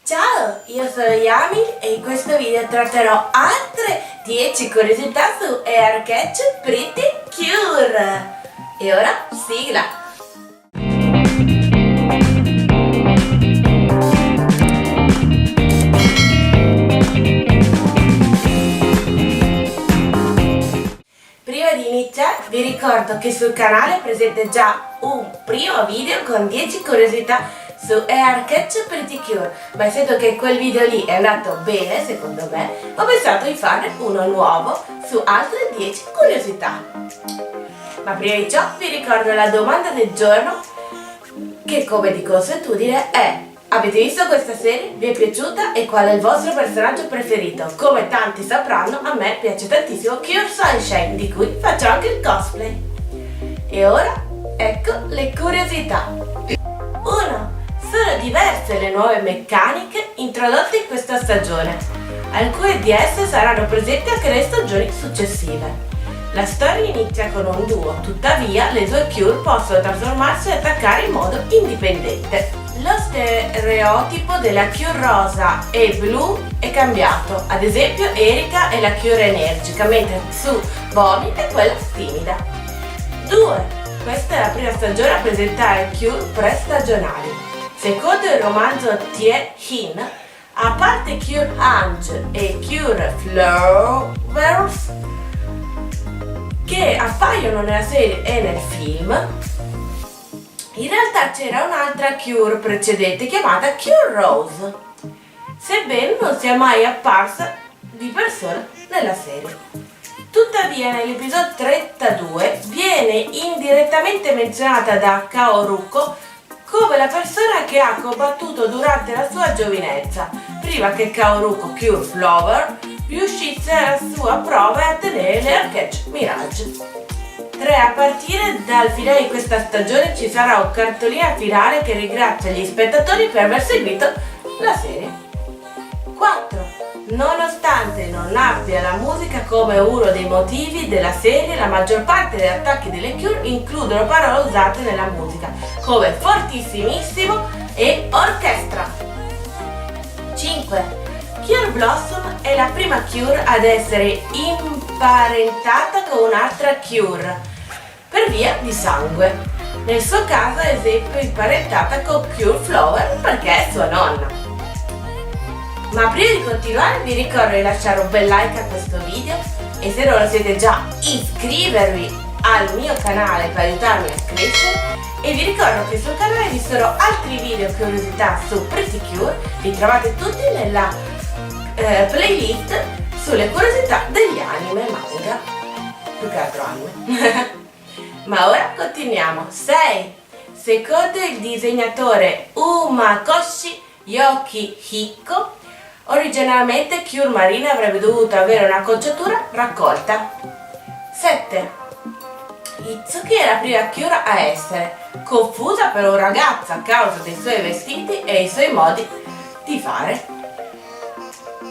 Ciao, io sono Yami e in questo video tratterò altre 10 curiosità su Air Catch Pretty Cure. E ora sigla! Prima di iniziare vi ricordo che sul canale è presente già un primo video con 10 curiosità su Air Catch Pretty Cure, ma essendo che quel video lì è andato bene secondo me, ho pensato di fare uno nuovo su altre 10 curiosità. Ma prima di ciò vi ricordo la domanda del giorno, che come di consuetudine è: avete visto questa serie? Vi è piaciuta? E qual è il vostro personaggio preferito? Come tanti sapranno, a me piace tantissimo Cure Sunshine, di cui faccio anche il cosplay. E ora, ecco le curiosità. 1. Sono diverse le nuove meccaniche introdotte in questa stagione. Alcune di esse saranno presenti anche nelle stagioni successive. La storia inizia con un duo, tuttavia le due Cure possono trasformarsi e attaccare in modo indipendente. Lo stereotipo della Cure rosa e blu è cambiato, ad esempio Erika è la Cure energica, mentre su Bonnie è quella timida. 2. Questa è la prima stagione a presentare Cure prestagionali. Secondo il romanzo Tie Hin, a parte Cure Ange e Cure Flowers, che appaiono nella serie e nel film, in realtà c'era un'altra Cure precedente chiamata Cure Rose, sebbene non sia mai apparsa di persona nella serie. Tuttavia nell'episodio 32 viene indirettamente menzionata da Kaoruko come la persona che ha combattuto durante la sua giovinezza, prima che Kaoruko Cure Flower riuscisse alla sua prova e a ottenere l'Air Catch Mirage. 3. A partire dal finale di questa stagione ci sarà un cartolina finale che ringrazia gli spettatori per aver seguito la serie. 4. Nonostante non abbia la musica come uno dei motivi della serie, la maggior parte degli attacchi delle Cure includono parole usate nella musica, come fortissimissimo e orchestra. 5. Cure Blossom è la prima Cure ad essere imparentata con un'altra Cure per via di sangue. Nel suo caso, ad esempio, imparentata con Cure Flower perché è sua nonna. Ma prima di continuare vi ricordo di lasciare un bel like a questo video e se non lo siete già iscrivervi al mio canale per aiutarmi a crescere, e vi ricordo che sul canale vi sono altri video curiosità su Pretty Cure, li trovate tutti nella playlist sulle curiosità degli anime e manga, più che altro anime. Ma ora continuiamo. 6. Secondo il disegnatore Umakoshi Yokihiko, originariamente Cure Marina avrebbe dovuto avere una acconciatura raccolta. 7. Itsuki è la prima Cure a essere confusa per un ragazzo a causa dei suoi vestiti e i suoi modi di fare.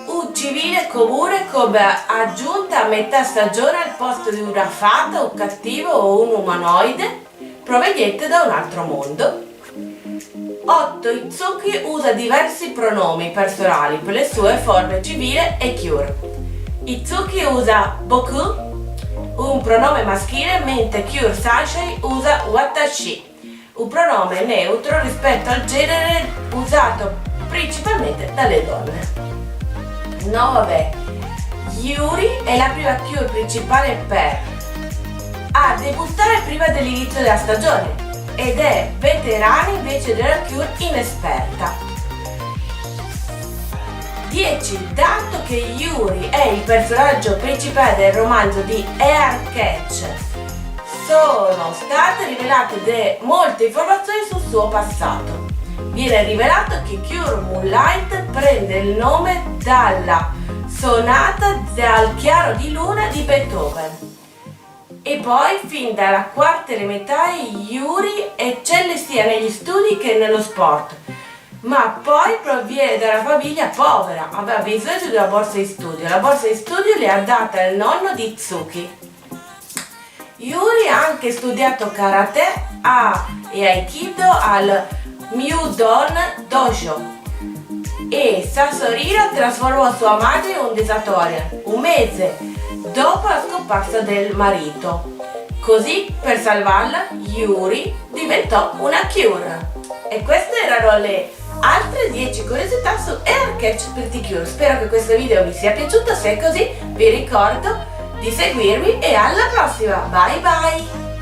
Un civile comune come aggiunta a metà stagione al posto di una fata, un cattivo o un umanoide proveniente da un altro mondo. 8. Itsuki usa diversi pronomi personali per le sue forme civile e Cure. Itsuki usa Boku, un pronome maschile, mentre Cure Sunshine usa Watashi, un pronome neutro rispetto al genere usato principalmente dalle donne. 9. Yuri è la prima Cure principale a debuttare prima dell'inizio della stagione ed è veterana invece della Cure inesperta. 10. Dato che Yuri è il personaggio principale del romanzo di Air Catch, sono state rivelate molte informazioni sul suo passato. Viene rivelato che Cure Moonlight prende il nome dalla sonata dal chiaro di luna di Beethoven. E poi, fin dalla quarta elementare, Yuri eccelle sia negli studi che nello sport, ma poi proviene da una famiglia povera, aveva bisogno di una borsa di studio. La borsa di studio le ha data il nonno di Itsuki. Yuri ha anche studiato karate e aikido al Myudon Dojo e Sassorino trasformò sua madre in un disatore un mese dopo la scomparsa del marito. Così, per salvarla, Yuri diventò una Cure. E queste erano le altre 10 curiosità su Air Catch Pretty Cure. Spero che questo video vi sia piaciuto, se è così vi ricordo di seguirmi e alla prossima, bye bye!